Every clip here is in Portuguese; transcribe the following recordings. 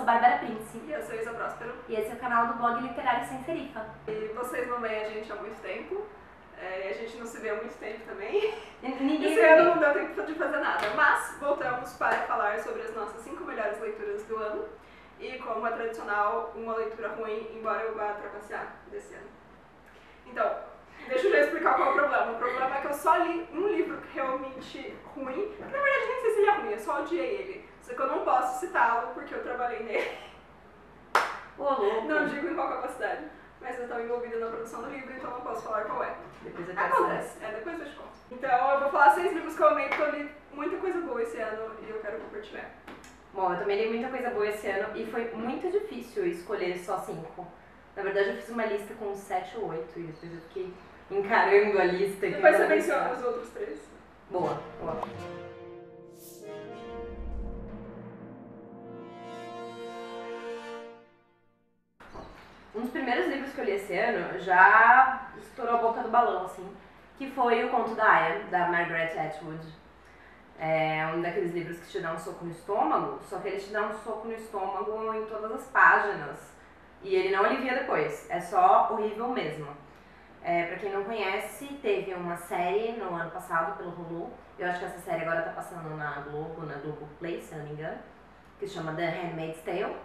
sou Bárbara Prince. E eu sou Isa Próspero. E esse é o canal do blog Literário Sem Serifa. E vocês não veem a gente há muito tempo. A gente não se vê há muito tempo também. Esse ano não deu tempo de fazer nada. Mas voltamos para falar sobre as nossas 5 melhores leituras do ano. E como é tradicional, uma leitura ruim, embora eu vá trapacear desse ano. Então, deixa eu já explicar qual é o problema. O problema é que eu só li um livro realmente ruim. Na verdade, nem sei se ele é ruim, eu só odiei ele. Só que eu não posso citá-lo porque eu trabalhei nele. Ô, louco. Não digo em qual capacidade, mas eu estava envolvida na produção do livro, então não posso falar qual é. Depois eu quero Acontece, depois eu te conto. Então eu vou falar 6 livros que eu amei, porque eu li muita coisa boa esse ano e eu quero compartilhar. Bom, eu também li muita coisa boa esse ano e foi muito difícil escolher só 5. Na verdade, eu fiz uma lista com 7 ou 8 e depois eu fiquei encarando a lista. Depois você menciona os outros 3. Boa, boa. Um dos primeiros livros que eu li esse ano já estourou a boca do balão, assim, que foi O Conto da Aya, da Margaret Atwood. É um daqueles livros que te dá um soco no estômago, só que ele te dá um soco no estômago em todas as páginas. E ele não alivia depois, é só horrível mesmo. Pra quem não conhece, teve uma série no ano passado pelo Hulu. Eu acho que essa série agora tá passando na Globoplay, se eu não me engano, que se chama The Handmaid's Tale.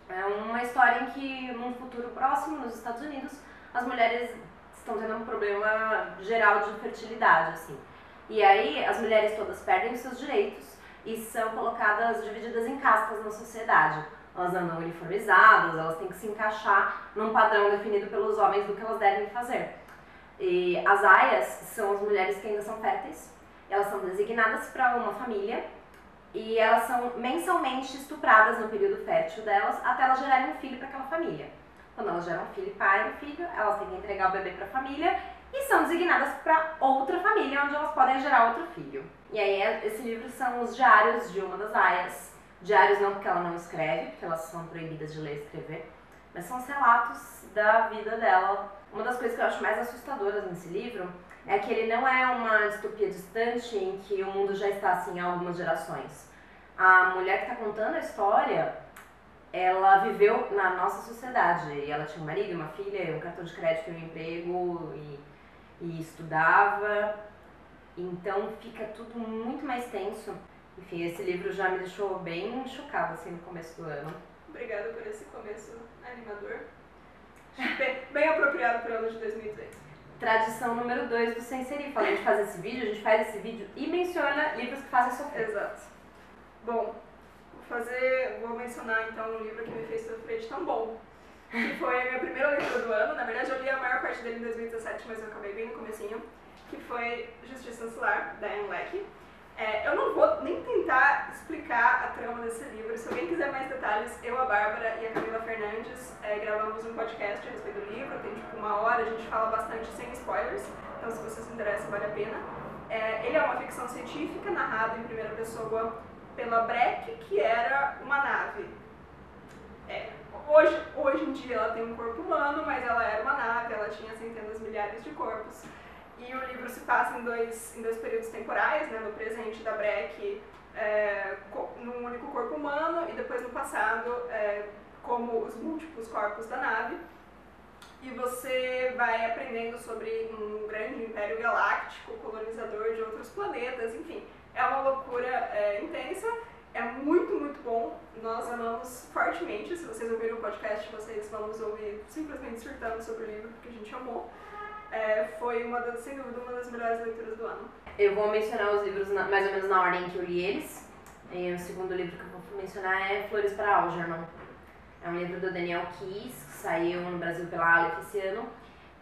É uma história em que, num futuro próximo, nos Estados Unidos, as mulheres estão tendo um problema geral de fertilidade, assim. E aí, as mulheres todas perdem os seus direitos e são colocadas, divididas em castas na sociedade. Elas andam uniformizadas, elas têm que se encaixar num padrão definido pelos homens do que elas devem fazer. E as aias são as mulheres que ainda são férteis, elas são designadas para uma família e elas são mensalmente estupradas no período fértil delas até elas gerarem um filho para aquela família. Quando elas geram um filho, pai e filho, elas têm que entregar o bebê para a família e são designadas para outra família onde elas podem gerar outro filho. E aí esse livro são os diários de uma das aias. Diários não porque ela não escreve, porque elas são proibidas de ler e escrever, mas são os relatos da vida dela. Uma das coisas que eu acho mais assustadoras nesse livro é que ele não é uma distopia distante em que o mundo já está assim há algumas gerações. A mulher que está contando a história, ela viveu na nossa sociedade e ela tinha um marido, uma filha, um cartão de crédito e um emprego e estudava, então fica tudo muito mais tenso. Enfim, esse livro já me deixou bem chocada assim no começo do ano. Obrigada por esse começo animador. Bem apropriado para o ano de 2013. Tradição número 2 do Sem Serifa. Além de fazer esse vídeo, a gente faz esse vídeo e menciona livros que fazem sofrer. Exato. Bom, vou mencionar então um livro que me fez sofrer de tão bom, que foi a minha primeira leitura do ano. Na verdade, eu li a maior parte dele em 2017, mas eu acabei bem no comecinho, que foi Justiça Ancilar, da Ann Leckie. Eu não vou nem tentar explicar a trama desse livro. Se alguém quiser mais detalhes, eu, a Bárbara e a Camila Fernandes gravamos um podcast a respeito do livro. Tem tipo 1 hora, a gente fala bastante sem spoilers, então se você se interessa, vale a pena. Ele é uma ficção científica narrada em primeira pessoa pela Breck, que era uma nave. Hoje em dia ela tem um corpo humano, mas ela era uma nave, ela tinha centenas, milhares de corpos. E o livro se passa em dois períodos temporais, né, no presente da Breck, num único corpo humano, e depois no passado, como os múltiplos corpos da nave. E você vai aprendendo sobre um grande império galáctico, colonizador de outros planetas, enfim. É uma loucura intensa, é muito, muito bom. Nós amamos fortemente. Se vocês ouviram o podcast, vocês vão nos ouvir simplesmente surtando sobre o livro, porque a gente amou. Foi sem dúvida, uma das melhores leituras do ano. Eu vou mencionar os livros mais ou menos na ordem que eu li eles. E o segundo livro que eu vou mencionar é Flores para Algernon. É um livro do Daniel Keyes, que saiu no Brasil pela Aleph esse ano.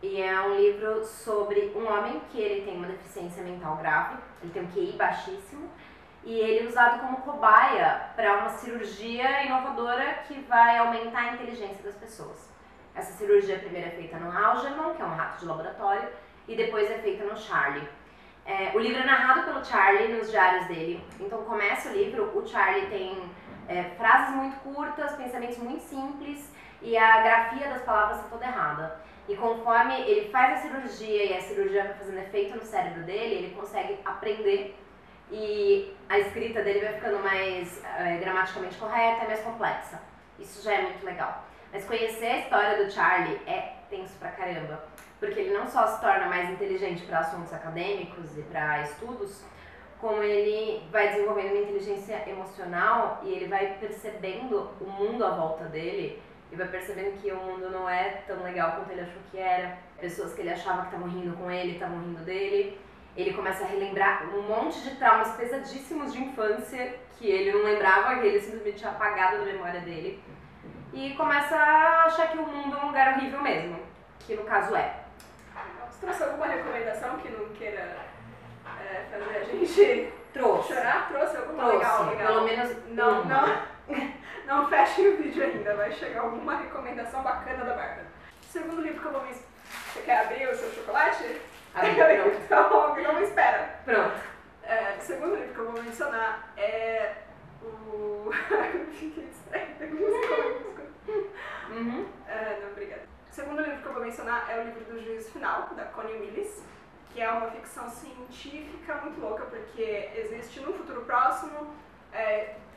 E é um livro sobre um homem que ele tem uma deficiência mental grave, ele tem um QI baixíssimo, e ele é usado como cobaia para uma cirurgia inovadora que vai aumentar a inteligência das pessoas. Essa cirurgia primeiro é feita no Algernon, que é um rato de laboratório, e depois é feita no Charlie. O livro é narrado pelo Charlie nos diários dele. Então começa o livro, o Charlie tem frases muito curtas, pensamentos muito simples, e a grafia das palavras está toda errada. E conforme ele faz a cirurgia e a cirurgia vai fazendo efeito no cérebro dele, ele consegue aprender e a escrita dele vai ficando mais gramaticalmente correta e mais complexa. Isso já é muito legal. Mas conhecer a história do Charlie é tenso pra caramba, porque ele não só se torna mais inteligente para assuntos acadêmicos e para estudos, como ele vai desenvolvendo uma inteligência emocional e ele vai percebendo o mundo à volta dele e vai percebendo que o mundo não é tão legal quanto ele achou que era. Pessoas que ele achava que estavam rindo com ele, estavam rindo dele. Ele começa a relembrar um monte de traumas pesadíssimos de infância que ele não lembrava, que ele simplesmente tinha apagado da memória dele. E começa a achar que o mundo é um lugar horrível mesmo, que no caso é. Você trouxe alguma recomendação que não queira fazer a gente chorar? Trouxe alguma? Legal. Pelo menos não fechem o vídeo ainda, vai chegar alguma recomendação bacana da Bárbara. Segundo livro que eu vou me... Você quer abrir o seu chocolate? Então, não espera. Pronto. O segundo livro que eu vou mencionar é o... Não, obrigada. O segundo livro que eu vou mencionar é o livro do Juízo Final, da Connie Willis, que é uma ficção científica muito louca, porque existe num futuro próximo,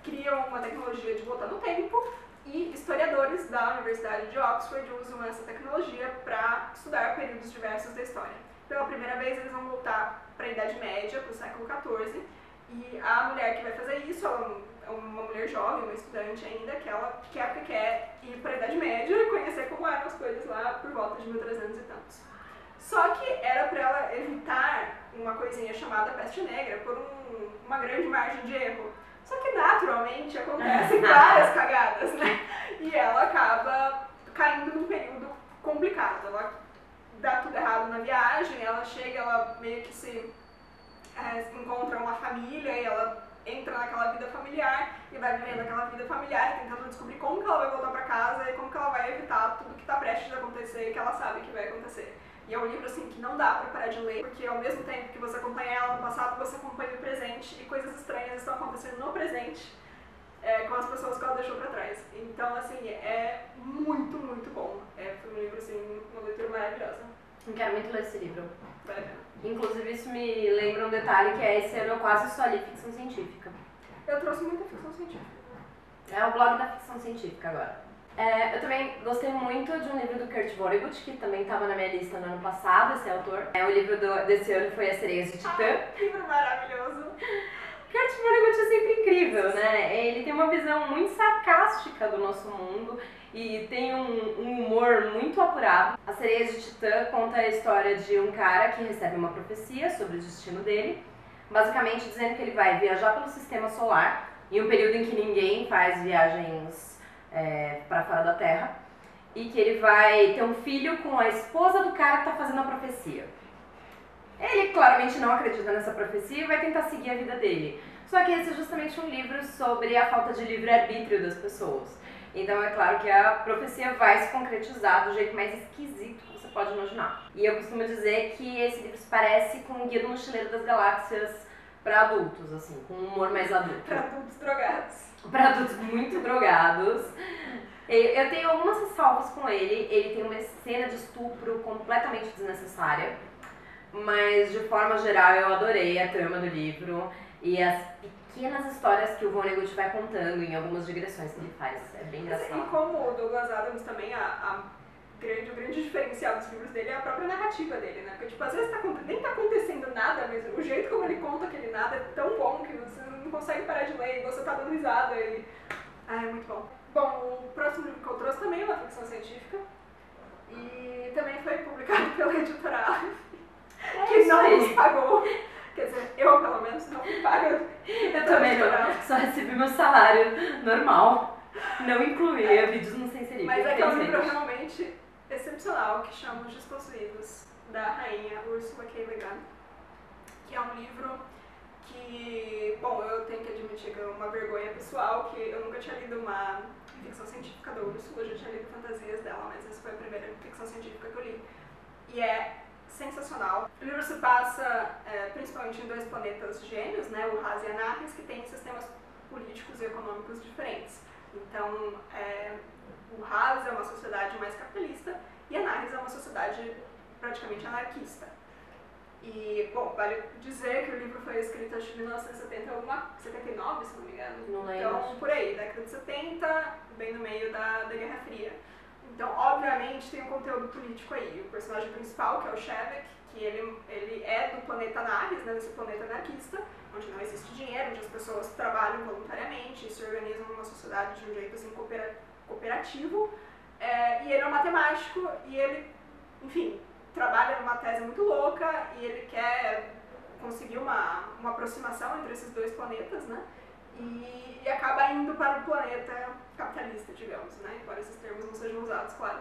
criam uma tecnologia de voltar no tempo, e historiadores da Universidade de Oxford usam essa tecnologia para estudar períodos diversos da história. Pela primeira vez eles vão voltar para a Idade Média, para o século XIV, e a mulher que vai fazer isso, ela é uma mulher jovem, uma estudante ainda, que ela quer ir para a Idade Média e conhecer como eram as coisas lá por volta de 1300 e tantos. Só que era para ela evitar uma coisinha chamada peste negra por uma grande margem de erro. Só que naturalmente acontecem várias cagadas, né? E ela acaba caindo num período complicado. Ela dá tudo errado na viagem, ela chega, ela meio que se encontra uma família e ela entra naquela vida familiar e vai vivendo aquela vida familiar e tentando descobrir como que ela vai voltar pra casa e como que ela vai evitar tudo que tá prestes a acontecer e que ela sabe que vai acontecer. E é um livro assim que não dá pra parar de ler, porque ao mesmo tempo que você acompanha ela no passado, você acompanha o presente e coisas estranhas estão acontecendo no presente com as pessoas que ela deixou pra trás. Então, assim, é muito, muito bom. Foi um livro, assim, uma leitura maravilhosa. Eu quero muito ler esse livro. Vale a pena. Inclusive, isso me lembra um detalhe que esse ano eu quase só li ficção científica. Eu trouxe muita ficção científica. É o blog da ficção científica agora. Eu também gostei muito de um livro do Kurt Vonnegut, que também estava na minha lista no ano passado, esse autor. O livro desse ano foi As Sereias de Titã. Livro maravilhoso. Kurt Vonnegut é sempre incrível, né? Ele tem uma visão muito sarcástica do nosso mundo e tem um humor muito apurado. As Sereias de Titã conta a história de um cara que recebe uma profecia sobre o destino dele, basicamente dizendo que ele vai viajar pelo sistema solar, em um período em que ninguém faz viagens para fora da Terra, e que ele vai ter um filho com a esposa do cara que está fazendo a profecia. Ele claramente não acredita nessa profecia e vai tentar seguir a vida dele. Só que esse é justamente um livro sobre a falta de livre-arbítrio das pessoas. Então é claro que a profecia vai se concretizar do jeito mais esquisito que você pode imaginar. E eu costumo dizer que esse livro se parece com o Guia do Mochileiro das Galáxias para adultos, assim, com um humor mais adulto. Para adultos drogados. Para adultos muito drogados. Eu tenho algumas ressalvas com ele. Ele tem uma cena de estupro completamente desnecessária. Mas, de forma geral, eu adorei a trama do livro e as pequenas histórias que o Vonnegut vai contando em algumas digressões que ele faz. É bem engraçado. E como o Douglas Adams também, o grande diferencial dos livros dele é a própria narrativa dele, né? Porque, tipo, às vezes nem tá acontecendo nada, mas o jeito como ele conta aquele nada é tão bom que você não consegue parar de ler e você tá dando risada e... é muito bom. Bom, o próximo livro que eu trouxe também é uma ficção científica e também foi publicado pela editora que não nos pagou. Quer dizer, eu pelo menos não me pago. Eu também não, só recebi meu salário normal. Não incluía vídeos no Senseria. Mas é que é um livro realmente excepcional que chama Os Despossuídos, da rainha Ursula K. Le Guin, que é um livro que, bom, eu tenho que admitir que é uma vergonha pessoal, que eu nunca tinha lido uma ficção científica da Ursula, eu já tinha lido fantasias dela, mas essa foi a primeira ficção científica que eu li. E é sensacional. O livro se passa principalmente em dois planetas gêmeos, né, o Haz e Anarres, que têm sistemas políticos e econômicos diferentes. Então, o Haz é uma sociedade mais capitalista e Anarres é uma sociedade praticamente anarquista. E, bom, vale dizer que o livro foi escrito acho que em 1979, se não me engano. Não lembro. Então, por aí, década de 70, bem no meio da Guerra Fria. Então, obviamente, tem um conteúdo político aí. O personagem principal, que é o Shevek, que ele é do planeta Narres, né, desse planeta anarquista, onde não existe dinheiro, onde as pessoas trabalham voluntariamente e se organizam numa sociedade de um jeito assim, cooperativo. E ele é um matemático e ele, enfim, trabalha numa tese muito louca e ele quer conseguir uma aproximação entre esses dois planetas, né? E acaba indo para o planeta capitalista, digamos, né? Embora esses termos não sejam usados, claro.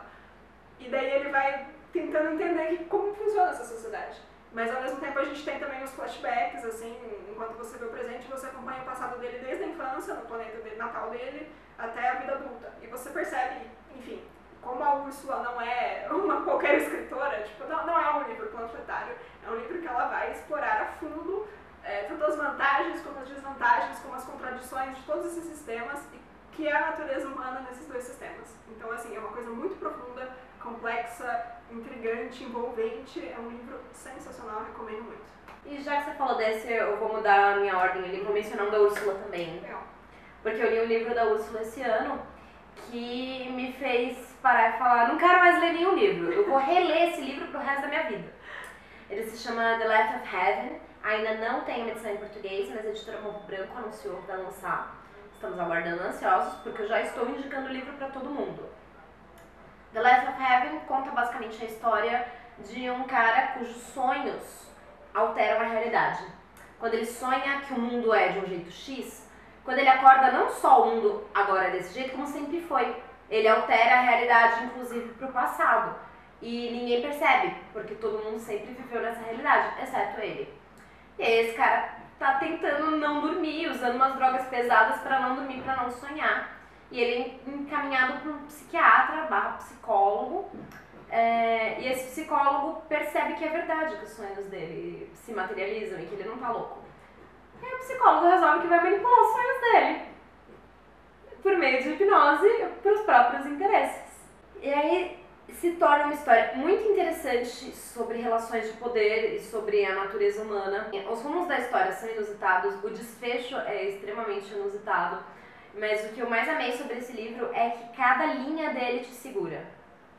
E daí ele vai tentando entender como funciona essa sociedade. Mas ao mesmo tempo a gente tem também os flashbacks, assim, enquanto você vê o presente, você acompanha o passado dele desde a infância, no planeta natal dele, até a vida adulta. E você percebe, enfim, como a Úrsula não é uma qualquer escritora, tipo, não é um livro panfletário, é um livro que ela vai explorar a fundo tanto as vantagens como as desvantagens, como as contradições de todos esses sistemas e que é a natureza humana nesses dois sistemas. Então, assim, é uma coisa muito profunda, complexa, intrigante, envolvente, é um livro sensacional, recomendo muito. E já que você falou desse, eu vou mudar a minha ordem ali, vou mencionar o da Úrsula também. Legal. Porque eu li o livro da Úrsula esse ano, que me fez parar e falar, não quero mais ler nenhum livro, eu vou reler esse livro pro resto da minha vida. Ele se chama The Left of Heaven, ainda não tem uma edição em português, mas a editora Morro Branco anunciou que vai lançar. Estamos aguardando ansiosos, porque eu já estou indicando o livro para todo mundo. The Left of Heaven conta basicamente a história de um cara cujos sonhos alteram a realidade. Quando ele sonha que o mundo é de um jeito X, quando ele acorda, não só o mundo agora é desse jeito, como sempre foi. Ele altera a realidade, inclusive, para o passado. E ninguém percebe, porque todo mundo sempre viveu nessa realidade, exceto ele. E aí esse cara tá tentando não dormir, usando umas drogas pesadas para não dormir, para não sonhar. E ele é encaminhado para um psiquiatra / psicólogo. E esse psicólogo percebe que é verdade que os sonhos dele se materializam e que ele não tá louco. E o psicólogo resolve que vai manipular os sonhos dele por meio de hipnose para os próprios interesses. E aí se torna uma história muito interessante sobre relações de poder e sobre a natureza humana. Os rumos da história são inusitados, o desfecho é extremamente inusitado, mas o que eu mais amei sobre esse livro é que cada linha dele te segura.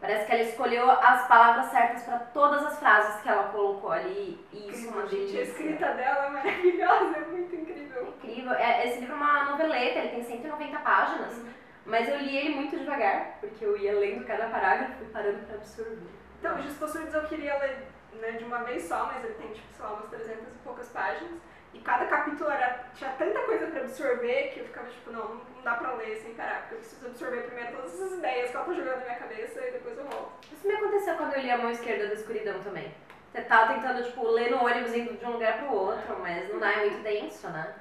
Parece que ela escolheu as palavras certas para todas as frases que ela colocou ali, e isso é uma delícia. A escrita dela é maravilhosa, é muito incrível. Incrível. Esse livro é uma noveleta, ele tem 190 páginas, mas eu li ele muito devagar, porque eu ia lendo cada parágrafo e parando para absorver. Então, Os Possuídos eu queria ler, né, de uma vez só, mas ele tem, tipo, sei lá, umas 300 e poucas páginas. E cada capítulo tinha tanta coisa pra absorver que eu ficava tipo, não dá pra ler sem parar, porque eu preciso absorver primeiro todas essas ideias que ela tá jogando na minha cabeça e depois eu volto. Isso me aconteceu quando eu li A Mão Esquerda da Escuridão também. Você tá tentando, tipo, ler no ônibus indo de um lugar pro outro, mas não dá, é muito denso, né?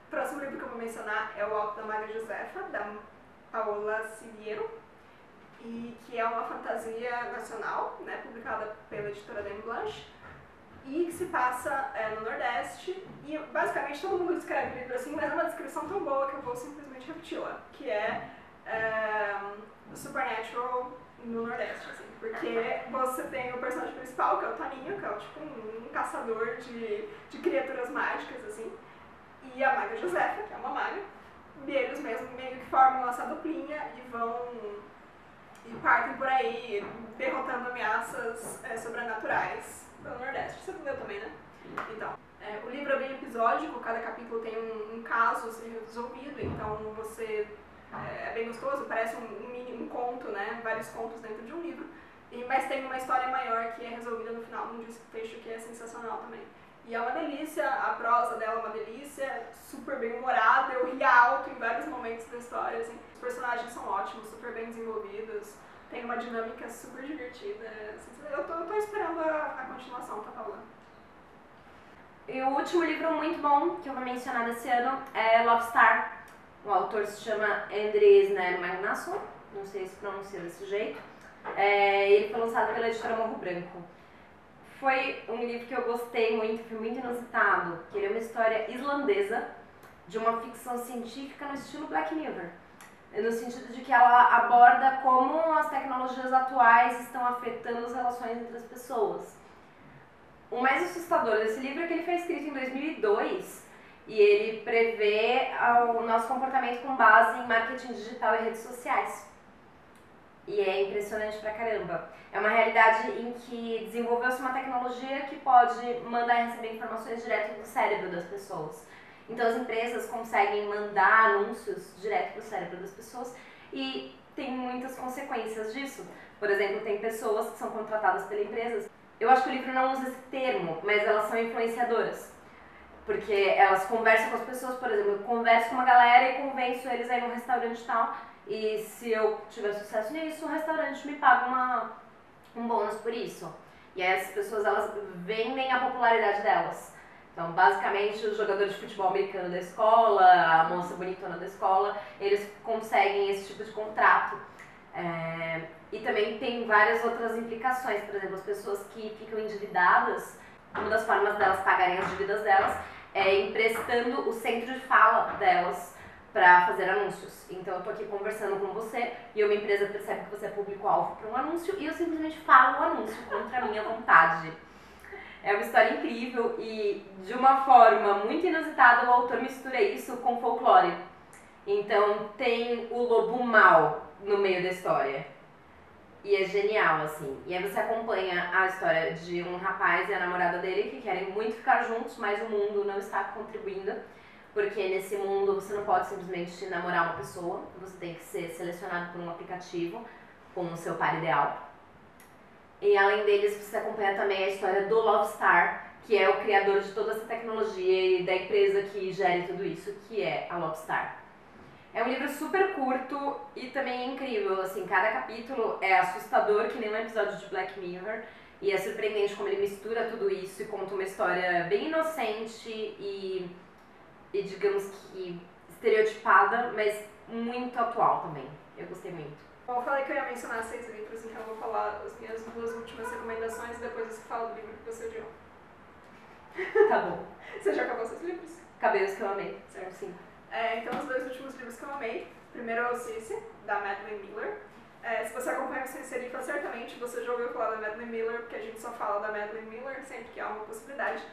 O próximo livro que eu vou mencionar é O Alto da Maga Josefa, da Paola Siviero, e que é uma fantasia nacional, né, publicada pela editora Dame Blanche, e que se passa no Nordeste, e basicamente todo mundo descreve o livro assim, mas é uma descrição tão boa que eu vou simplesmente repeti-la, que é Supernatural no Nordeste, assim, porque você tem o personagem principal, que é o Toninho, que é tipo um caçador de criaturas mágicas, assim, e a maga Josefa, que é uma maga, e eles mesmo meio que formam essa duplinha e vão e partem por aí derrotando ameaças sobrenaturais pelo Nordeste. Você leu também, né? Então, o livro é bem episódico, cada capítulo tem um caso a ser resolvido, então você é bem gostoso, parece um conto, né? Vários contos dentro de um livro, mas tem uma história maior que é resolvida no final, num desfecho que é sensacional também. E é uma delícia, a prosa dela é uma delícia, super bem humorada, eu ria alto em vários momentos da história, assim. Os personagens são ótimos, super bem desenvolvidos, tem uma dinâmica super divertida, assim, eu tô esperando a continuação, tá falando. E o último livro muito bom que eu vou mencionar desse ano é Love Star. O autor se chama Andrés Magnason, não sei se pronuncia desse jeito, ele foi lançado pela editora Morro Branco. Foi um livro que eu gostei muito, foi muito inusitado, que ele é uma história islandesa de uma ficção científica no estilo Black Mirror, no sentido de que ela aborda como as tecnologias atuais estão afetando as relações entre as pessoas. O mais assustador desse livro é que ele foi escrito em 2002 e ele prevê o nosso comportamento com base em marketing digital e redes sociais. E é impressionante pra caramba. É uma realidade em que desenvolveu-se uma tecnologia que pode mandar e receber informações direto do cérebro das pessoas. Então as empresas conseguem mandar anúncios direto pro cérebro das pessoas e tem muitas consequências disso. Por exemplo, tem pessoas que são contratadas pela empresa. Eu acho que o livro não usa esse termo, mas elas são influenciadoras. Porque elas conversam com as pessoas, por exemplo, eu converso com uma galera e convenço eles a ir num restaurante e tal. E se eu tiver sucesso nisso, o restaurante me paga um bônus por isso. E aí as pessoas, elas vendem a popularidade delas. Então, basicamente, os jogadores de futebol americano da escola, a moça bonitona da escola, eles conseguem esse tipo de contrato. E também tem várias outras implicações. Por exemplo, as pessoas que ficam endividadas, uma das formas delas pagarem as dívidas delas é emprestando o centro de fala delas para fazer anúncios. Então eu tô aqui conversando com você e uma empresa percebe que você é público-alvo para um anúncio e eu simplesmente falo o anúncio contra a minha vontade. É uma história incrível e de uma forma muito inusitada o autor mistura isso com folclore. Então tem o lobo mau no meio da história. E é genial, assim. E aí você acompanha a história de um rapaz e a namorada dele que querem muito ficar juntos, mas o mundo não está contribuindo. Porque nesse mundo você não pode simplesmente namorar uma pessoa, você tem que ser selecionado por um aplicativo com o seu par ideal. E além deles, você acompanha também a história do Lovestar, que é o criador de toda essa tecnologia e da empresa que gere tudo isso, que é a Lovestar. É um livro super curto e também incrível, assim, cada capítulo é assustador, que nem um episódio de Black Mirror, e é surpreendente como ele mistura tudo isso e conta uma história bem inocente e digamos que estereotipada, mas muito atual também. Eu gostei muito. Bom, eu falei que eu ia mencionar 6 livros, então eu vou falar as minhas 2 últimas recomendações e depois você fala do livro que você odiou. Tá bom. Você já acabou seus livros? Acabei os que eu amei. Certo. Sim. Então, os 2 últimos livros que eu amei. Primeiro é o Cici, da Madeline Miller. Se você acompanha o Sem Serifa, certamente você já ouviu falar da Madeline Miller, porque a gente só fala da Madeline Miller sempre que há uma possibilidade.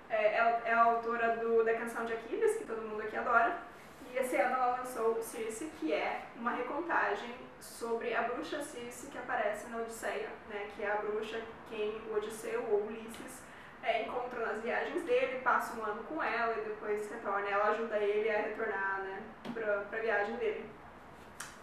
Ela é a autora da Canção de Aquiles, que todo mundo aqui adora. E esse ano ela lançou o Circe, que é uma recontagem sobre a bruxa Circe que aparece na Odisseia, né? Que é a bruxa quem o Odisseu ou Ulisses encontra nas viagens dele, passa um ano com ela e depois retorna. Ela ajuda ele a retornar, né, pra viagem dele.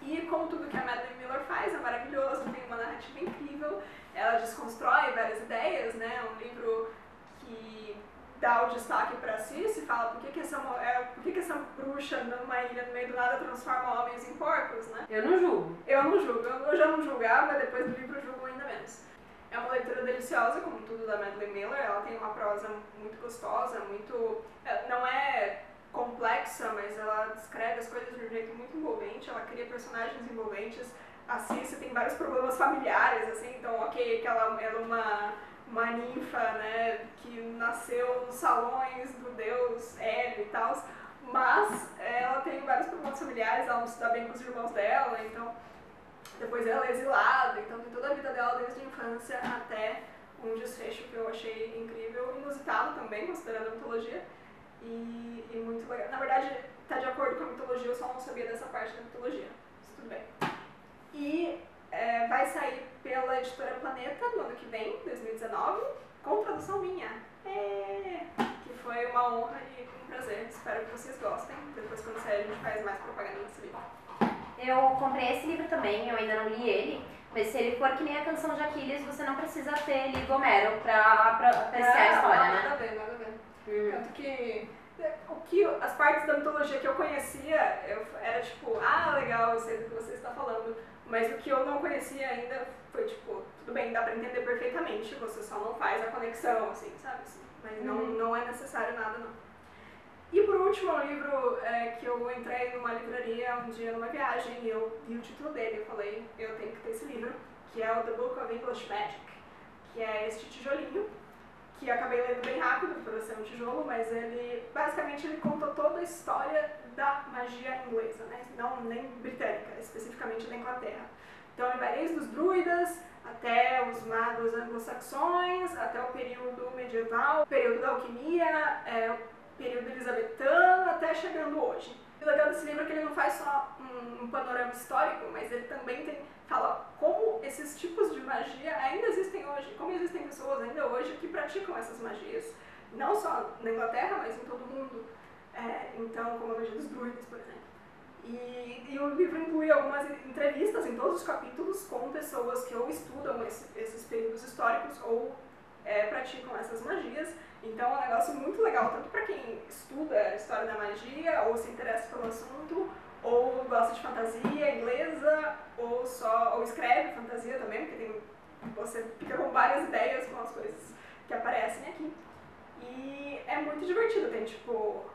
E como tudo que a Madeline Miller faz, é maravilhoso, tem uma narrativa incrível, ela desconstrói várias ideias, né? É um livro que dá o destaque pra Circe, fala por que essa bruxa numa ilha no meio do nada transforma homens em porcos, né? Eu não julgo. Eu já não julgava, depois do livro eu julgo ainda menos. É uma leitura deliciosa, como tudo da Madeline Miller, ela tem uma prosa muito gostosa, não é complexa, mas ela descreve as coisas de um jeito muito envolvente, ela cria personagens envolventes. A Circe tem vários problemas familiares, assim, então ok, que ela é uma ninfa, né, que nasceu nos salões do deus Hélio e tal, mas ela tem vários problemas familiares, ela não se dá bem com os irmãos dela, então depois ela é exilada, então tem toda a vida dela desde a infância até um desfecho que eu achei incrível, inusitado também, considerando a mitologia, e muito legal. Na verdade, tá de acordo com a mitologia, eu só não sabia dessa parte da mitologia, mas tudo bem. E vai sair pela editora Planeta no ano que vem, 2019, com tradução minha. Que foi uma honra e um prazer. Espero que vocês gostem. Depois, quando sair, a gente faz mais propaganda nesse livro. Eu comprei esse livro também, eu ainda não li ele, mas se ele for que nem a Canção de Aquiles, você não precisa ter lido Homero pra apreciar a história, né? Nada a ver. Tanto que as partes da mitologia que eu conhecia, era tipo, legal, eu sei do que você está falando. Mas o que eu não conhecia ainda foi tipo, tudo bem, dá pra entender perfeitamente, você só não faz a conexão, assim, sabe? Mas não é necessário nada, não. E por último, um livro que eu entrei numa livraria um dia numa viagem e eu vi o título dele, eu falei, eu tenho que ter esse livro, que é o The Book of English Magic, que é este tijolinho, que eu acabei lendo bem rápido por ser um tijolo, mas basicamente ele conta toda a história da magia inglesa, né? Não nem britânica, especificamente da Inglaterra. Então ele vai desde os druidas até os magos anglo-saxões, até o período medieval, o período da alquimia, o período elizabetano, até chegando hoje. O legal desse livro é que ele não faz só um panorama histórico, mas ele também fala como esses tipos de magia ainda existem hoje, como existem pessoas ainda hoje que praticam essas magias, não só na Inglaterra, mas em todo o mundo. Então, como a magia dos druidas, por exemplo. E o livro inclui algumas entrevistas em todos os capítulos com pessoas que ou estudam esses períodos históricos ou praticam essas magias. Então é um negócio muito legal, tanto para quem estuda a história da magia, ou se interessa pelo assunto, ou gosta de fantasia inglesa, ou escreve fantasia também, porque você fica com várias ideias com as coisas que aparecem aqui. E é muito divertido, tem tipo,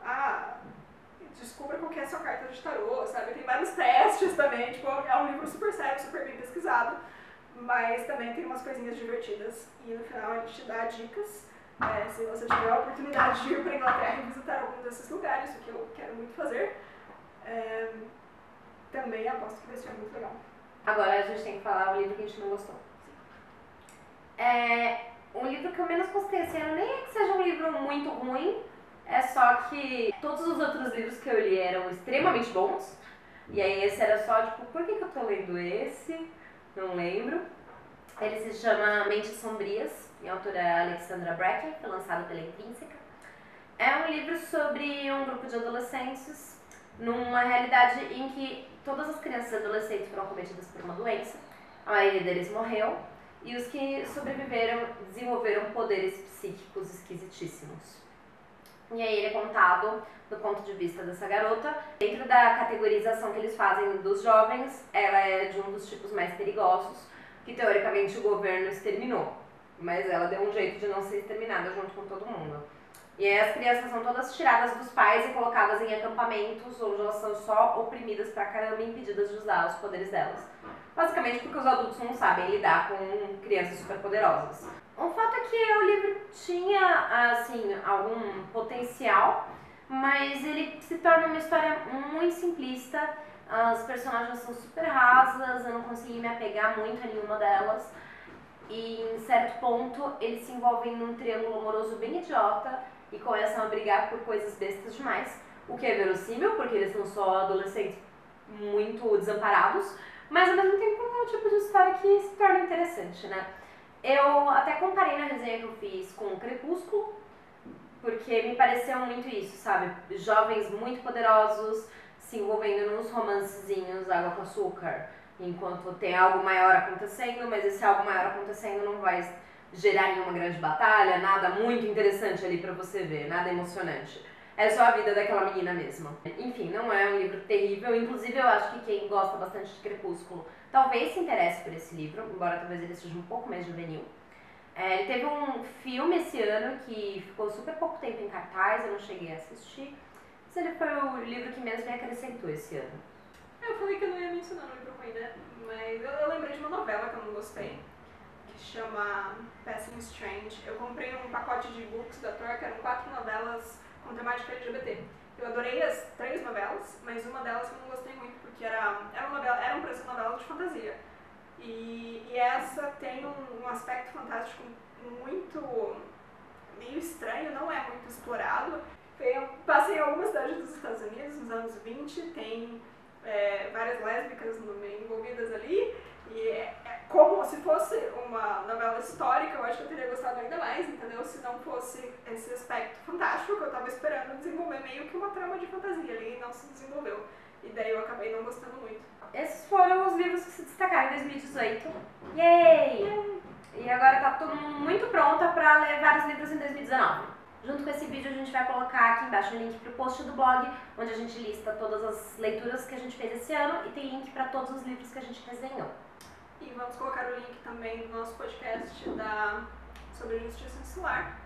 descubra qual que é a sua carta de tarô, sabe? Tem vários testes também, tipo, é um livro super sério, super bem pesquisado, mas também tem umas coisinhas divertidas. E no final a gente te dá dicas, se você tiver a oportunidade de ir para a Inglaterra e visitar algum desses lugares, o que eu quero muito fazer, também aposto que vai ser muito legal. Agora a gente tem que falar o livro que a gente não gostou. Um livro que eu menos gostei esse ano, nem é que seja um livro muito ruim, é só que todos os outros livros que eu li eram extremamente bons. E aí esse era só, tipo, por que eu tô lendo esse? Não lembro. Ele se chama Mentes Sombrias, e a autora é Alexandra Bracken, foi lançado pela Intrínseca. É um livro sobre um grupo de adolescentes numa realidade em que todas as crianças e adolescentes foram cometidas por uma doença. A maioria deles morreu. E os que sobreviveram desenvolveram poderes psíquicos esquisitíssimos. E aí ele é contado do ponto de vista dessa garota. Dentro da categorização que eles fazem dos jovens, ela é de um dos tipos mais perigosos, que teoricamente o governo exterminou. Mas ela deu um jeito de não ser exterminada junto com todo mundo. E aí as crianças são todas tiradas dos pais e colocadas em acampamentos, onde elas são só oprimidas pra caramba e impedidas de usar os poderes delas. Basicamente porque os adultos não sabem lidar com crianças superpoderosas. O fato é que o livro tinha, assim, algum potencial, mas ele se torna uma história muito simplista. As personagens são super rasas, eu não consegui me apegar muito a nenhuma delas. E em certo ponto eles se envolvem num triângulo amoroso bem idiota e começam a brigar por coisas bestas demais. O que é verossímil, porque eles são só adolescentes muito desamparados, mas ao mesmo tempo é um tipo de história que se torna interessante, né? Eu até comparei na resenha que eu fiz com o Crepúsculo, porque me pareceu muito isso, sabe? Jovens muito poderosos se envolvendo nos romancezinhos água com açúcar, enquanto tem algo maior acontecendo, mas esse algo maior acontecendo não vai gerar nenhuma grande batalha, nada muito interessante ali pra você ver, nada emocionante. É só a vida daquela menina mesmo. Enfim, não é um livro terrível, inclusive eu acho que quem gosta bastante de Crepúsculo talvez se interesse por esse livro, embora talvez ele seja um pouco mais juvenil. Ele teve um filme esse ano que ficou super pouco tempo em cartaz, eu não cheguei a assistir, mas ele foi o livro que menos me acrescentou esse ano. Eu falei que eu não ia mencionar um livro ruim, né? Mas eu lembrei de uma novela que eu não gostei, que chama Passing Strange. Eu comprei um pacote de e-books da Tor, que eram 4 novelas com temática LGBT. Eu adorei as 3 novelas, mas uma delas eu não gostei muito, porque era uma novela de fantasia. E essa tem um aspecto fantástico muito meio estranho, não é muito explorado. Eu passei em algumas cidades dos Estados Unidos nos anos 20, tem várias lésbicas no meio envolvidas ali, e como se fosse uma novela histórica, eu acho que eu teria gostado ainda mais, entendeu? Se não fosse esse aspecto fantástico que eu tava esperando desenvolver meio que uma trama de fantasia ali, e não se desenvolveu. E daí eu acabei não gostando muito. Esses foram os livros que se destacaram em 2018. Yay! E agora tá todo mundo muito pronta pra ler vários livros em 2019. Junto com esse vídeo a gente vai colocar aqui embaixo o link pro post do blog, onde a gente lista todas as leituras que a gente fez esse ano e tem link para todos os livros que a gente resenhou. E vamos colocar o link também do nosso podcast sobre justiça insular.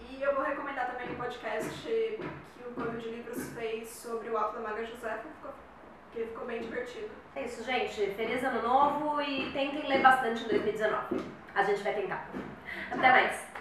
E eu vou recomendar também o podcast que o Correio de Livros fez sobre o Alto da Maga Josefa, que ficou bem divertido. É isso, gente. Feliz ano novo e tentem ler bastante em 2019. A gente vai tentar. Até mais!